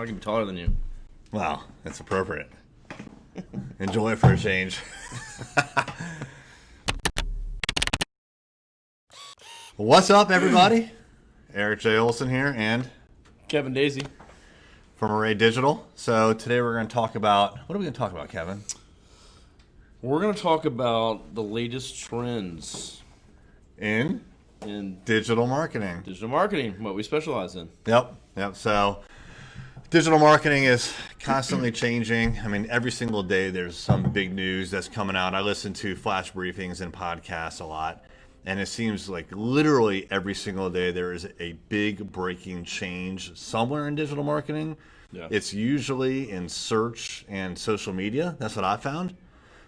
I can be taller than you. Wow, that's appropriate. Enjoy it for a change. What's up, everybody? Eric J. Olson here, and Kevin Daisy. from Array Digital. So today we're going to talk about, what are we going to talk about, Kevin? We're going to talk about the latest trends In in digital marketing. digital marketing, what we specialize in. Yep. So digital marketing is constantly changing. I mean, every single day there's some big news that's coming out. I listen to flash briefings and podcasts a lot, and it seems like literally every single day there is a big breaking change somewhere in digital marketing. Yeah. It's usually in search and social media. That's what I found.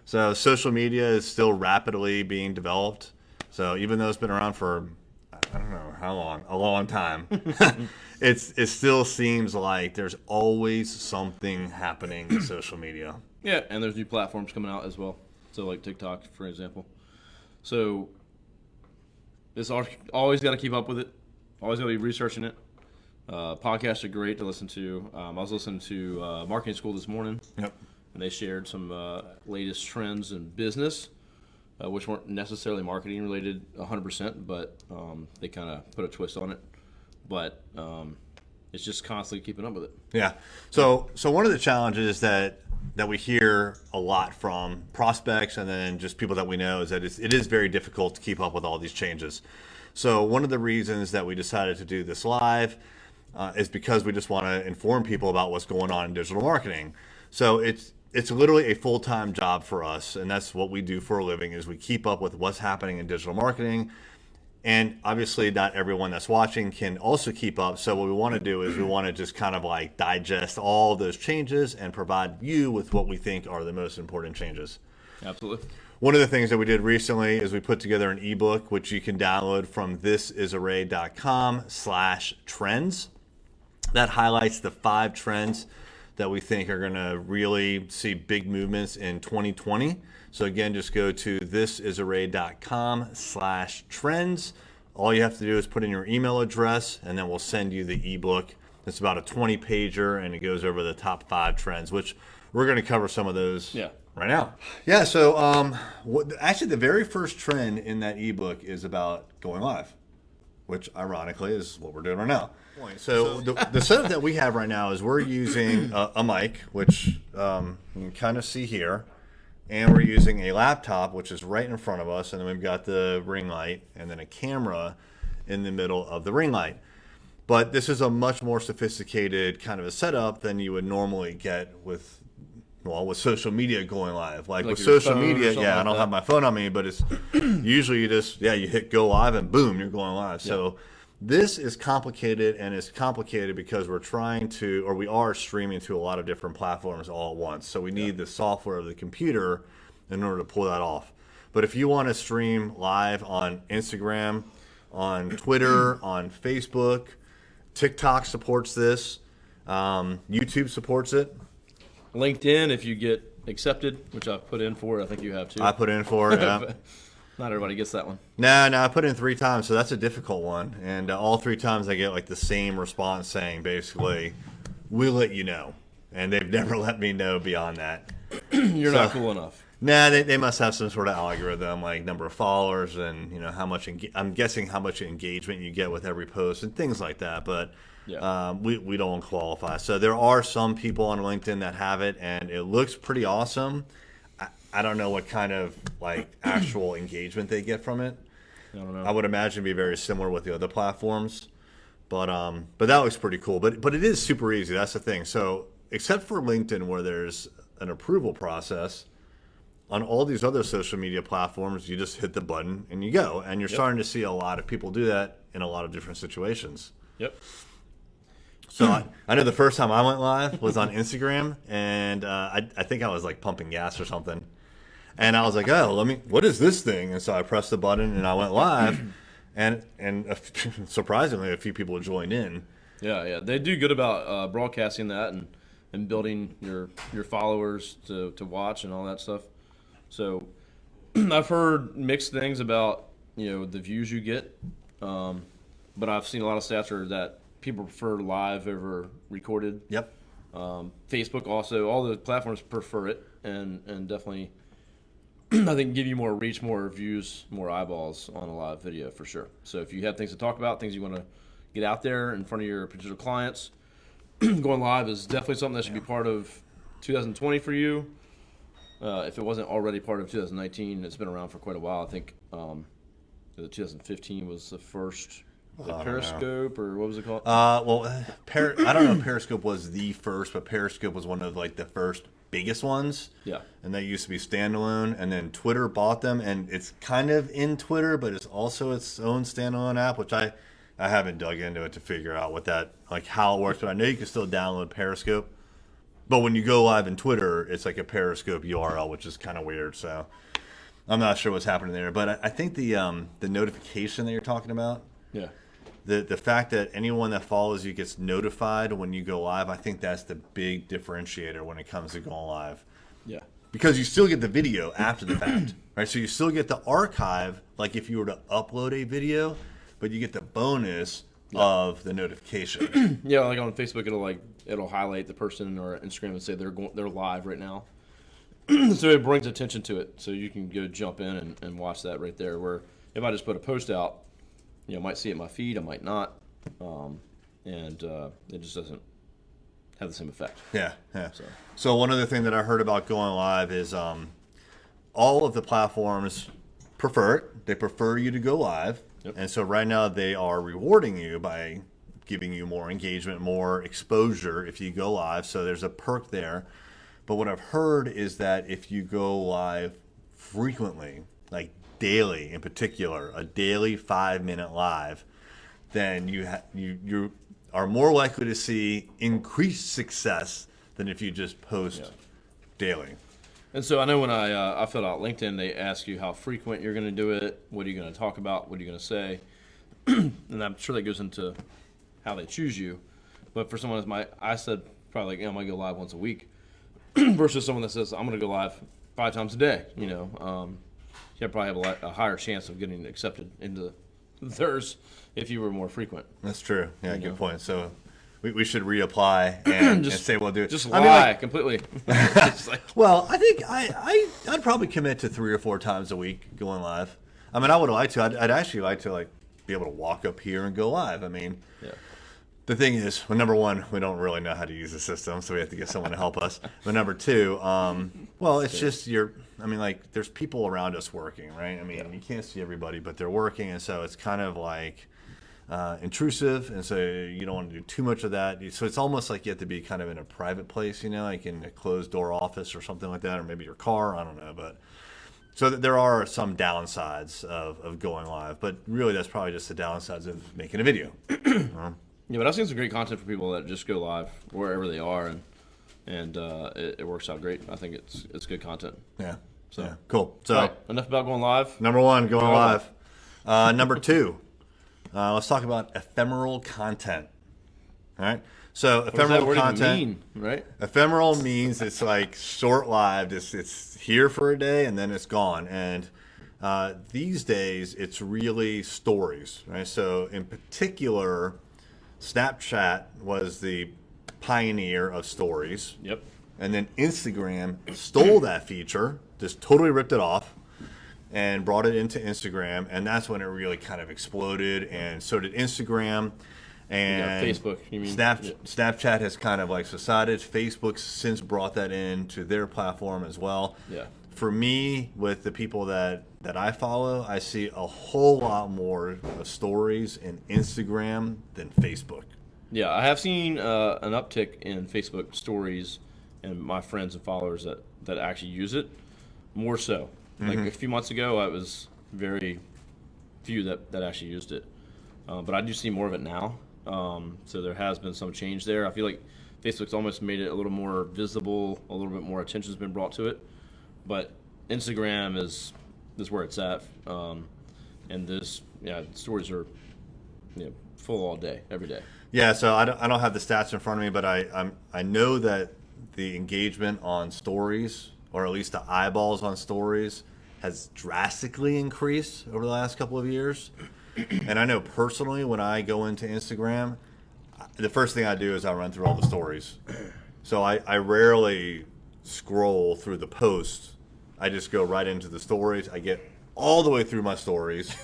So social media is still rapidly being developed. So even though it's been around for, I don't know how long, a long time, it still seems like there's always something happening in social media. Yeah, and there's new platforms coming out as well. So like TikTok, for example. So it's always got to keep up with it. Always got to be researching it. Podcasts are great to listen to. I was listening to Marketing School this morning. Yep. And they shared some latest trends in business, which weren't necessarily marketing related 100%, but they kind of put a twist on it. But it's just constantly keeping up with it. Yeah. So one of the challenges that we hear a lot from prospects and then just people that we know is that it is very difficult to keep up with all these changes. So one of the reasons that we decided to do this live is because we just want to inform people about what's going on in digital marketing. So it's literally a full-time job for us, and that's what we do for a living, is we keep up with what's happening in digital marketing. And obviously not everyone that's watching can also keep up. So what we want to do is we want to just kind of like digest all those changes and provide you with what we think are the most important changes. Absolutely. One of the things that we did recently is we put together an ebook, which you can download from thisisarray.com/trends. That highlights the 5 trends that we think are going to really see big movements in 2020. So again, just go to thisisarray.com/trends. All you have to do is put in your email address, and then we'll send you the ebook. It's about a 20-pager, and it goes over the top 5 trends, which we're going to cover some of those right now. Yeah, so actually the very first trend in that ebook is about going live, which ironically is what we're doing right now. So the setup that we have right now is we're using a mic, which you can kind of see here, and we're using a laptop, which is right in front of us, and then we've got the ring light and then a camera in the middle of the ring light. But this is a much more sophisticated kind of a setup than you would normally get with social media going live. Like with social media, I don't have my phone on me, but it's usually you hit go live and boom, you're going live. Yeah. So this is complicated, and it's complicated because we are streaming to a lot of different platforms all at once. So we need the software of the computer in order to pull that off. But if you want to stream live on Instagram, on Twitter, on Facebook, TikTok supports this, YouTube supports it. LinkedIn, if you get accepted, which I've put in for, I think you have too. I put in for it, yeah. Not everybody gets that one. No, I put in 3 times, so that's a difficult one. And all 3 times I get like the same response saying basically, we'll let you know. And they've never let me know beyond that. You're not cool enough. Nah, they must have some sort of algorithm, like number of followers and how much, I'm guessing how much engagement you get with every post and things like that. But we don't qualify. So there are some people on LinkedIn that have it, and it looks pretty awesome. I don't know what kind of like actual engagement they get from it. I don't know. I would imagine it'd be very similar with the other platforms, but that looks pretty cool. But it is super easy. That's the thing. So except for LinkedIn, where there's an approval process, on all these other social media platforms, you just hit the button and you go. And you're starting to see a lot of people do that in a lot of different situations. Yep. So I know the first time I went live was on Instagram, and I think I was like pumping gas or something. And I was like, what is this thing? And so I pressed the button and I went live, and surprisingly, a few people joined in. Yeah. They do good about broadcasting that and building your followers to watch and all that stuff. So I've heard mixed things about the views you get, but I've seen a lot of stats that people prefer live over recorded. Yep. Facebook also, all the platforms prefer it, and definitely, I think, give you more reach, more views, more eyeballs on a live video for sure. So if you have things to talk about, things you want to get out there in front of your potential clients, going live is definitely something that should be part of 2020 for you. If it wasn't already part of 2019, it's been around for quite a while. I think 2015 was the first Periscope, or what was it called? I don't know if Periscope was the first, but Periscope was one of like the first biggest ones. Yeah. And they used to be standalone, and then Twitter bought them, and it's kind of in Twitter, but it's also its own standalone app, which I haven't dug into it to figure out what that, like how it works, but I know you can still download Periscope. But when you go live in Twitter, it's like a Periscope URL, which is kind of weird. So I'm not sure what's happening there. But I think the notification that you're talking about, Yeah. the fact that anyone that follows you gets notified when you go live, I think that's the big differentiator when it comes to going live. Yeah. Because you still get the video after the fact, right? So you still get the archive, like if you were to upload a video, but you get the bonus of the notification. Yeah, like on Facebook, it'll highlight the person, or Instagram and say they're live right now. So it brings attention to it. So you can go jump in and watch that right there. Where if I just put a post out, I might see it in my feed, I might not, and it just doesn't have the same effect. Yeah. So one other thing that I heard about going live is all of the platforms prefer it. They prefer you to go live. Yep. And so right now they are rewarding you by giving you more engagement, more exposure if you go live. So there's a perk there. But what I've heard is that if you go live frequently, like daily in particular, a daily 5-minute live, then you are more likely to see increased success than if you just post daily. And so I know when I filled out LinkedIn, they ask you how frequent you're going to do it, what are you going to talk about, what are you going to say, and I'm sure that goes into how they choose you. But for someone I said probably like, I'm going to go live once a week, versus someone that says I'm going to go live 5 times a day. You probably have a higher chance of getting accepted into theirs if you were more frequent. That's true. Yeah, good point. So we should reapply and say we'll do it. Just lie completely. Well, I think I'd probably commit to 3 or 4 times a week going live. I mean, I would like to. I'd actually like to be able to walk up here and go live. I mean, the thing is, well, number one, we don't really know how to use the system, so we have to get someone to help us. But number two, it's just there's people around us working, right? I mean, you can't see everybody, but they're working, and so it's kind of like intrusive, and so you don't want to do too much of that. So it's almost like you have to be kind of in a private place, like in a closed door office or something like that, or maybe your car, I don't know. But so there are some downsides of going live, but really that's probably just the downsides of making a video. Yeah, but I've seen some great content for people that just go live wherever they are, and it works out great. I think it's good content. Yeah. So cool. So right, enough about going live. Number one, going live. Number two, let's talk about ephemeral content. All right. So ephemeral content. Mean, right? Ephemeral means it's like short-lived. It's here for a day and then it's gone. And these days, it's really stories, right? So in particular, Snapchat was the pioneer of stories. Yep. And then Instagram stole that feature, just totally ripped it off, and brought it into Instagram. And that's when it really kind of exploded. And so did Instagram. And Facebook, you mean? Snapchat has kind of subsided. Facebook's since brought that into their platform as well. Yeah. For me, with the people that I follow, I see a whole lot more stories in Instagram than Facebook. Yeah, I have seen an uptick in Facebook stories and my friends and followers that actually use it more so. Like a few months ago, it was very few that actually used it. But I do see more of it now. So there has been some change there. I feel like Facebook's almost made it a little more visible, a little bit more attention's been brought to it. But Instagram is where it's at, and stories are full all day, every day. Yeah, so I don't have the stats in front of me, but I know that the engagement on stories, or at least the eyeballs on stories, has drastically increased over the last couple of years. And I know personally, when I go into Instagram, the first thing I do is I run through all the stories. So I rarely scroll through the posts. I just go right into the stories. I get all the way through my stories,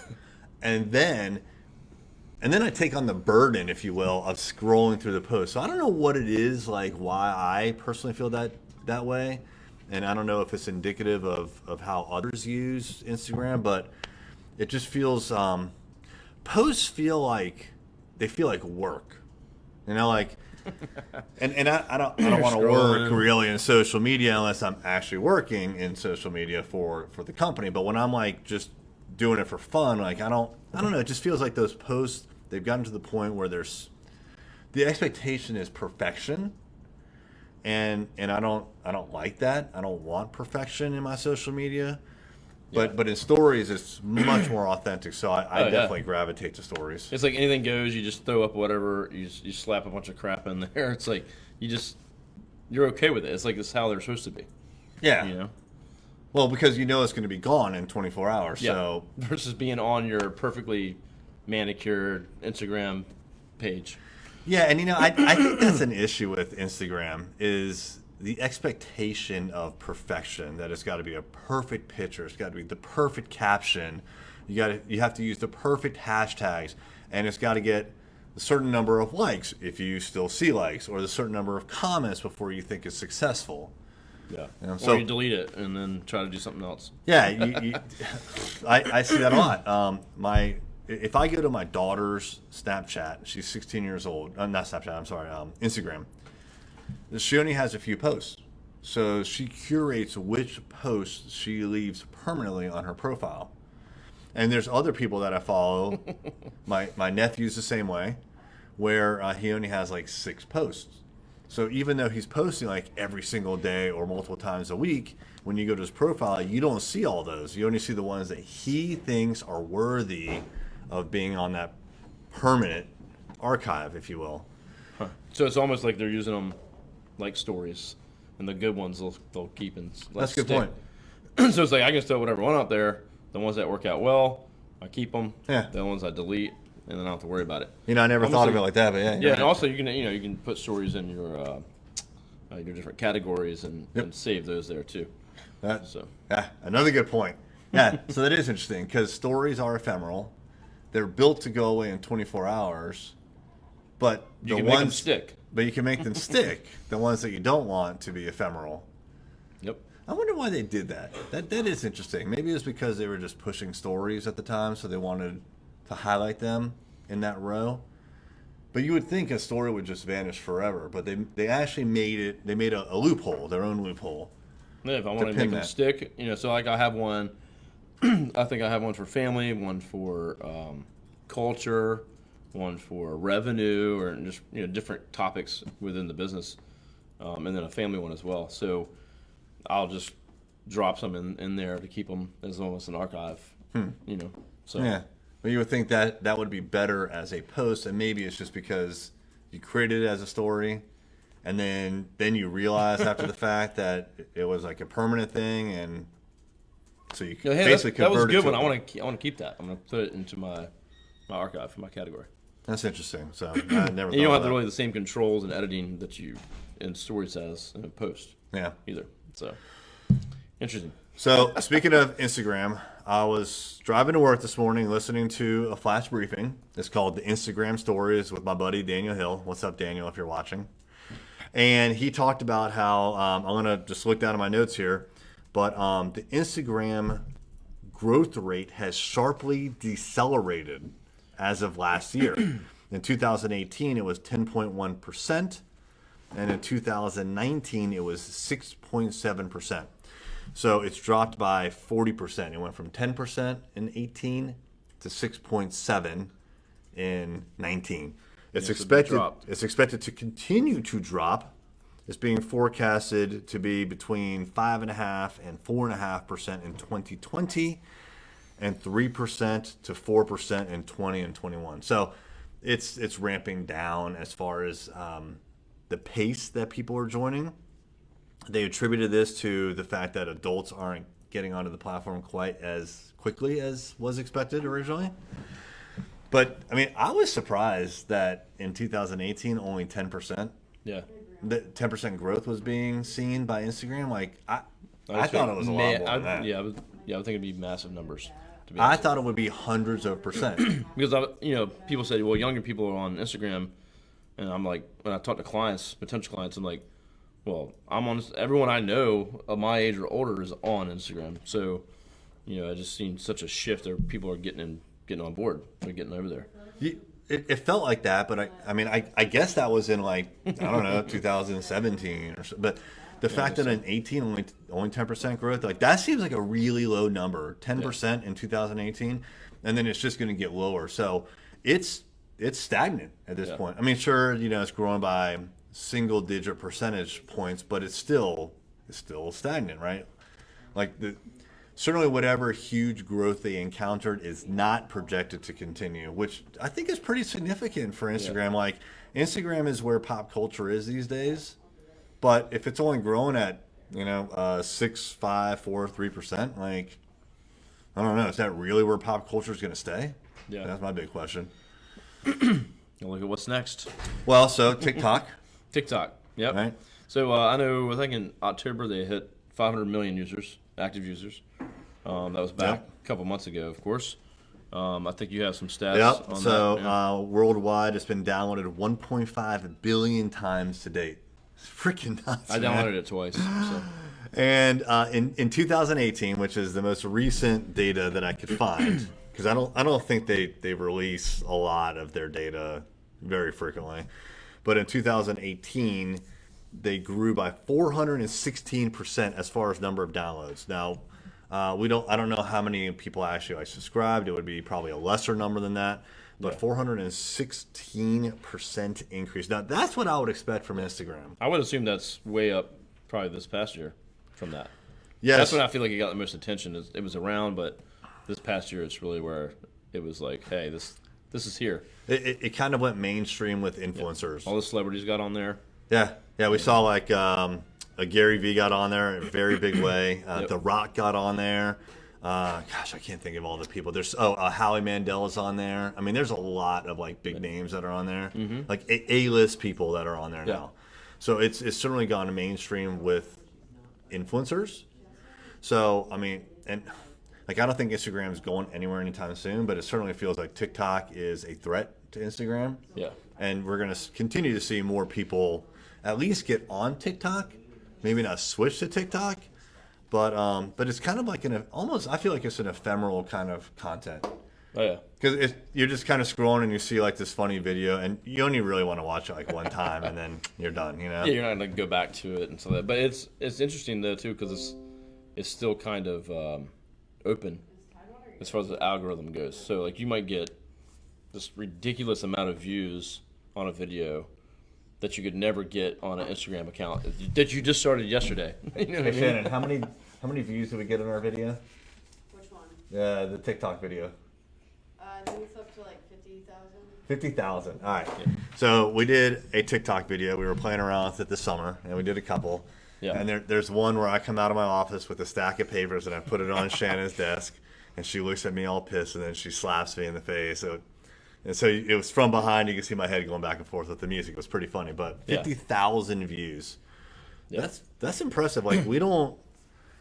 and then I take on the burden, if you will, of scrolling through the post. So I don't know what it is, like why I personally feel that way, and I don't know if it's indicative of how others use Instagram, but it just feels posts feel like work, like. And I don't want to work really in social media unless I'm actually working in social media for the company. But when I'm like just doing it for fun, like I don't know. It just feels like those posts, they've gotten to the point where the expectation is perfection, and I don't like that. I don't want perfection in my social media. But in stories, it's much more authentic. So I definitely gravitate to stories. It's like anything goes. You just throw up whatever. You slap a bunch of crap in there. It's like you're okay with it. It's like it's how they're supposed to be. Yeah. Well, because it's going to be gone in 24 hours. Yeah. So versus being on your perfectly manicured Instagram page. Yeah, and I think that's an issue with Instagram is the expectation of perfection, that it's got to be a perfect picture, it's got to be the perfect caption, you have to use the perfect hashtags, and it's got to get a certain number of likes if you still see likes, or the certain number of comments before you think it's successful. Yeah. Or you delete it and then try to do something else. Yeah, I see that a lot. If I go to my daughter's Snapchat, she's 16 years old. Not Snapchat, I'm sorry, Instagram. She only has a few posts. So she curates which posts she leaves permanently on her profile. And there's other people that I follow. My nephew's the same way, where he only has like 6 posts. So even though he's posting like every single day or multiple times a week, when you go to his profile, you don't see all those. You only see the ones that he thinks are worthy of being on that permanent archive, if you will. Huh. So it's almost like they're using them like stories, and the good ones they'll keep and that's a good point. So it's like I can throw whatever one out there. The ones that work out well, I keep them. Yeah. The ones I delete, and then I don't have to worry about it. I never thought of it like that, but yeah. Yeah, and also you can put stories in your different categories and save those there too. Another good point. Yeah, so that is interesting because stories are ephemeral. They're built to go away in 24 hours, but you can make them stick. But you can make them stick. The ones that you don't want to be ephemeral. Yep. I wonder why they did that. That is interesting. Maybe it's because they were just pushing stories at the time, so they wanted to highlight them in that row. But you would think a story would just vanish forever, but they actually made a loophole, their own loophole. Yeah, if I want to make them stick, so like I have one. I think I have one for family, one for culture, one for revenue, or just different topics within the business, and then a family one as well. So I'll just drop some in there to keep them as almost an archive. So yeah, but you would think that would be better as a post, and maybe it's just because you created it as a story, and then you realize after the fact that it was like a permanent thing, and so you basically that was a good one. I want to keep that. I'm going to put it into my archive, my category. That's interesting. So I never. You don't have really the same controls and editing that you in stories has in a post. Yeah. Either. So interesting. So speaking of Instagram, I was driving to work this morning listening to a flash briefing. It's called the Instagram Stories with my buddy Daniel Hill. What's up, Daniel? If you're watching, and he talked about how I'm going to just look down at my notes here, but the Instagram growth rate has sharply decelerated as of last year. In 2018, it was 10.1%, and in 2019, it was 6.7%. So it's dropped by 40%. It went from 10% in 18 to 6.7 in 19. It's expected to continue to drop. It's being forecasted to be between 5.5% and 4.5% in 2020, and 3% to 4% in 20 and 21. So it's ramping down as far as the pace that people are joining. They attributed this to the fact that adults aren't getting onto the platform quite as quickly as was expected originally. But I mean, I was surprised that in 2018 only 10%. Yeah. the 10% growth was being seen by Instagram, like I was thought it was a lot more than that. Yeah, I would think it'd be massive numbers. To be I honest. thought it would be hundreds of percent. Because people say, well, younger people are on Instagram, and I'm like, when I talk to clients, potential clients, I'm like, well, I'm on. Everyone I know of my age or older is on Instagram, so I just seen such a shift there. People are getting on board. They're getting over there. It felt like that, but I mean, I guess that was in like, I don't know, 2017 or so. But the fact that in 18 only 10% growth, like that seems like a really low number. 10% in 2018, and then it's just going to get lower. So it's stagnant at this point. I mean, sure, it's growing by single digit percentage points, but it's still stagnant, right? Like certainly whatever huge growth they encountered is not projected to continue, which I think is pretty significant for Instagram. Like Instagram is where pop culture is these days, but if it's only growing at 6, 5, 4, 3%, like I don't know, is that really where pop culture is going to stay? Yeah, that's my big question. Look at what's next. Well, so TikTok. Yep. Right. So I think in October they hit 500 million users, active users. That was back a couple months ago, of course. I think you have some stats on that. So worldwide, it's been downloaded 1.5 billion times to date. It's freaking nuts. I downloaded it twice. So. And in 2018, which is the most recent data that I could find, because I don't think they release a lot of their data very frequently, but in 2018 they grew by 416% as far as number of downloads. Now I don't know how many people actually subscribed. It would be probably a lesser number than that, but 416% increase. Now that's what I would expect from Instagram. I would assume that's way up probably this past year from that. Yes. That's when I feel like it got the most attention. It was around, but this past year it's really where it was like, hey, this is here. It kind of went mainstream with influencers. All the celebrities got on there. Yeah, we saw like a Gary Vee got on there in a very big way. The Rock got on there. Gosh, I can't think of all the people. There's Howie Mandel's on there. I mean, there's a lot of like big names that are on there, like A-list people that are on there now. So it's certainly gone mainstream with influencers. So I mean, and like I don't think Instagram is going anywhere anytime soon, but it certainly feels like TikTok is a threat to Instagram. Yeah, and we're going to continue to see more people at least get on TikTok. Maybe not switch to TikTok, but it's kind of like I feel like it's an ephemeral kind of content. Oh yeah, because you're just kind of scrolling and you see like this funny video and you only really want to watch it like one time and then you're done. Yeah, you're not gonna go back to it and so that. But it's interesting though too because it's still kind of open as far as the algorithm goes. So like you might get this ridiculous amount of views on a video that you could never get on an Instagram account that you just started yesterday. You know what I mean? Shannon, how many views did we get on our video? Which one? The TikTok video. I think it's up to like 50,000. 50,000. All right. Yeah. So we did a TikTok video. We were playing around with it this summer, and we did a couple. Yeah. And there's one where I come out of my office with a stack of papers, and I put it on Shannon's desk, and she looks at me all pissed, and then she slaps me in the face. So it was from behind. You can see my head going back and forth with the music. It was pretty funny. But 50,000 views. Yeah. That's impressive. Like we don't.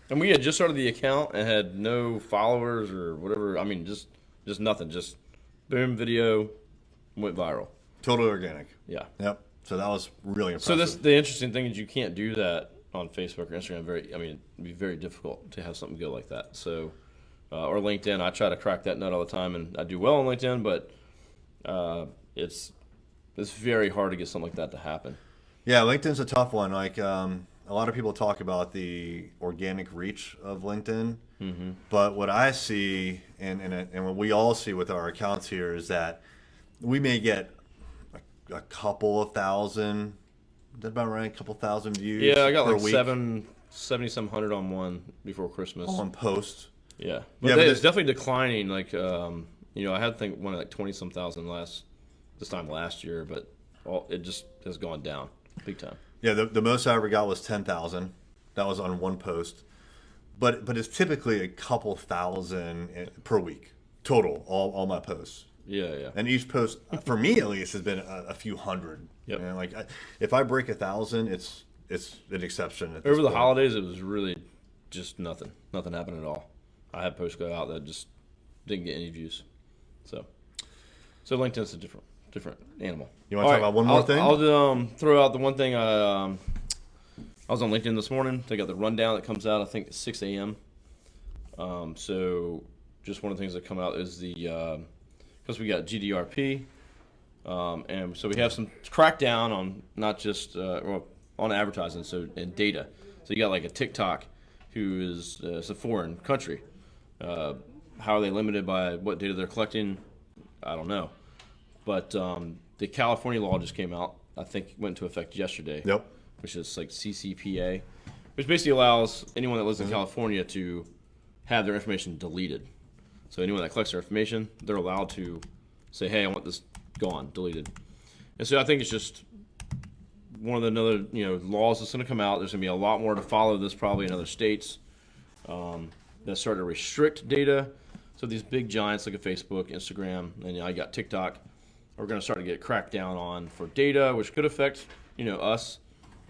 And we had just started the account and had no followers or whatever. I mean, just nothing. Just boom, video went viral. Totally organic. Yeah. Yep. So that was really impressive. So the interesting thing is you can't do that on Facebook or Instagram. It'd be very difficult to have something go like that. So or LinkedIn. I try to crack that nut all the time, and I do well on LinkedIn, but it's very hard to get something like that to happen. Yeah, LinkedIn's a tough one. Like a lot of people talk about the organic reach of LinkedIn, but what I see and what we all see with our accounts here is that we may get a couple of thousand. Is that about right? A couple thousand views. Yeah, I got like week. 700 on one before Christmas. On post. Yeah, but it's definitely declining. Like I had to think one like 20-some thousand this time last year, but it just has gone down big time. Yeah, the most I ever got was 10,000. That was on one post, but it's typically a couple thousand per week total. All my posts. Yeah. And each post, for me at least, has been a few hundred. Yep. And like, if I break 1,000, it's an exception. At this Over the point. holidays, it was really just nothing. Nothing happened at all. I had posts go out that just didn't get any views. So LinkedIn's a different animal. You want to talk about one more thing? I'll throw out the one thing. I was on LinkedIn this morning. They got the rundown that comes out, I think, at 6 a.m. So just one of the things that come out is because we got GDRP, and so we have some crackdown on not just on advertising, and data. So you got like a TikTok, who is it's a foreign country. How are they limited by what data they're collecting? I don't know. But the California law just came out. I think went into effect yesterday. Yep. Which is like CCPA, which basically allows anyone that lives in California to have their information deleted. So anyone that collects their information, they're allowed to say, "Hey, I want this gone, deleted." And so I think it's just one of the another laws that's going to come out. There's going to be a lot more to follow this probably in other states that start to restrict data. So these big giants like a Facebook, Instagram, and I got TikTok, are going to start to get cracked down on for data, which could affect us,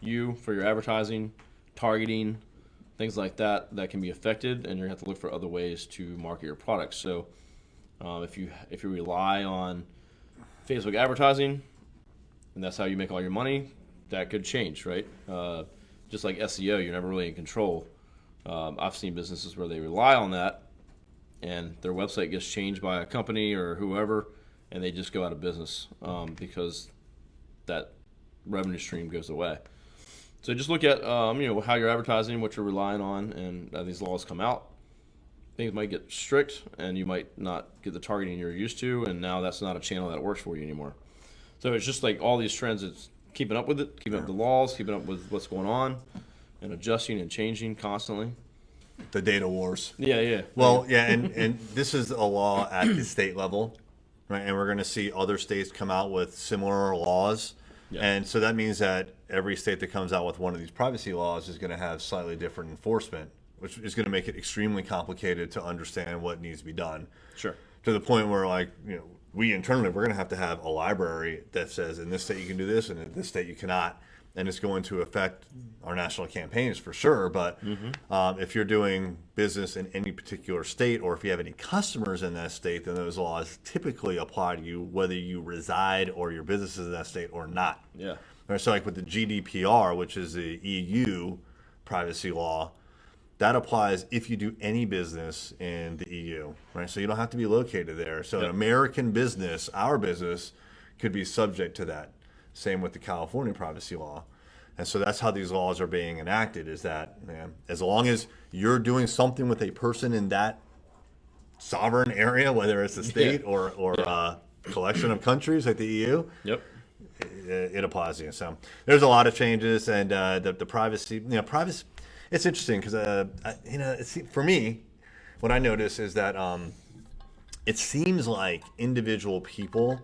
you, for your advertising, targeting, things like that can be affected, and you're going to have to look for other ways to market your products. So if you rely on Facebook advertising, and that's how you make all your money, that could change, right? Just like SEO, you're never really in control. I've seen businesses where they rely on that, and their website gets changed by a company or whoever, and they just go out of business because that revenue stream goes away. So just look at how you're advertising, what you're relying on, and these laws come out. Things might get strict, and you might not get the targeting you're used to, and now that's not a channel that works for you anymore. So it's just like all these trends. It's keeping up with it, keeping up with the laws, keeping up with what's going on, and adjusting and changing constantly. The data wars. Yeah. Well, yeah, and this is a law at the state level, right? And we're going to see other states come out with similar laws. Yeah. And so that means that every state that comes out with one of these privacy laws is going to have slightly different enforcement, which is going to make it extremely complicated to understand what needs to be done. Sure. To the point where, we internally, we're going to have a library that says in this state you can do this and in this state you cannot. And it's going to affect our national campaigns for sure. But if you're doing business in any particular state, or if you have any customers in that state, then those laws typically apply to you whether you reside or your business is in that state or not. Yeah. Right, so like with the GDPR, which is the EU privacy law, that applies if you do any business in the EU, right? So you don't have to be located there. So an American business, our business, could be subject to that. Same with the California privacy law. And so that's how these laws are being enacted, is that as long as you're doing something with a person in that sovereign area, whether it's a state or a collection of countries like the EU, it applies to you. So there's a lot of changes, and the privacy, privacy, it's interesting because, for me, what I notice is that it seems like individual people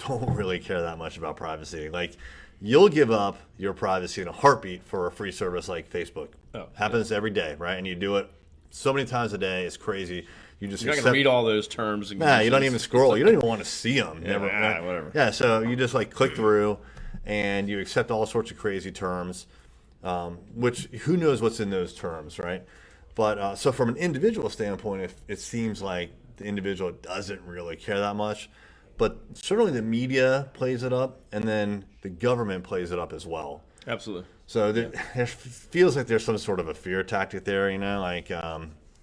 don't really care that much about privacy. Like, you'll give up your privacy in a heartbeat for a free service like Facebook. Happens every day, right? And you do it so many times a day. It's crazy. You're not going to read all those terms. And you don't even scroll. You don't even want to see them. Whatever. Yeah, so you just click through, and you accept all sorts of crazy terms, which who knows what's in those terms, right? But so from an individual standpoint, it seems like the individual doesn't really care that much. But certainly the media plays it up, and then the government plays it up as well. Absolutely. So there feels like there's some sort of a fear tactic there,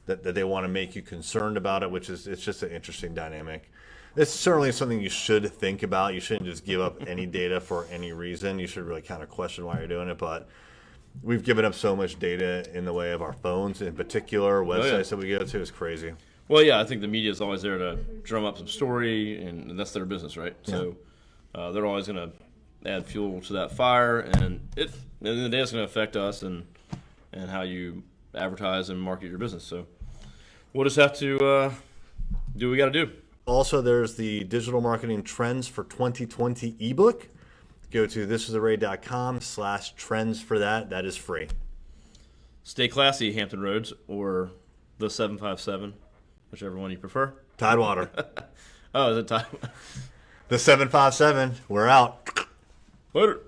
that they want to make you concerned about it, it's just an interesting dynamic. It's certainly something you should think about. You shouldn't just give up any data for any reason. You should really kind of question why you're doing it. But we've given up so much data in the way of our phones, in particular, websites that we go to. It's crazy. Well, yeah, I think the media is always there to drum up some story, and that's their business, right? Yeah. So they're always going to add fuel to that fire, and at the end of the day, it's going to affect us and how you advertise and market your business. So we'll just have to do what we got to do. Also, there's the Digital Marketing Trends for 2020 ebook. Go to thisisarray.com/trends for that. That is free. Stay classy, Hampton Roads, or the 757. Whichever one you prefer. Tidewater. Oh, is it time? The 757. We're out. Later.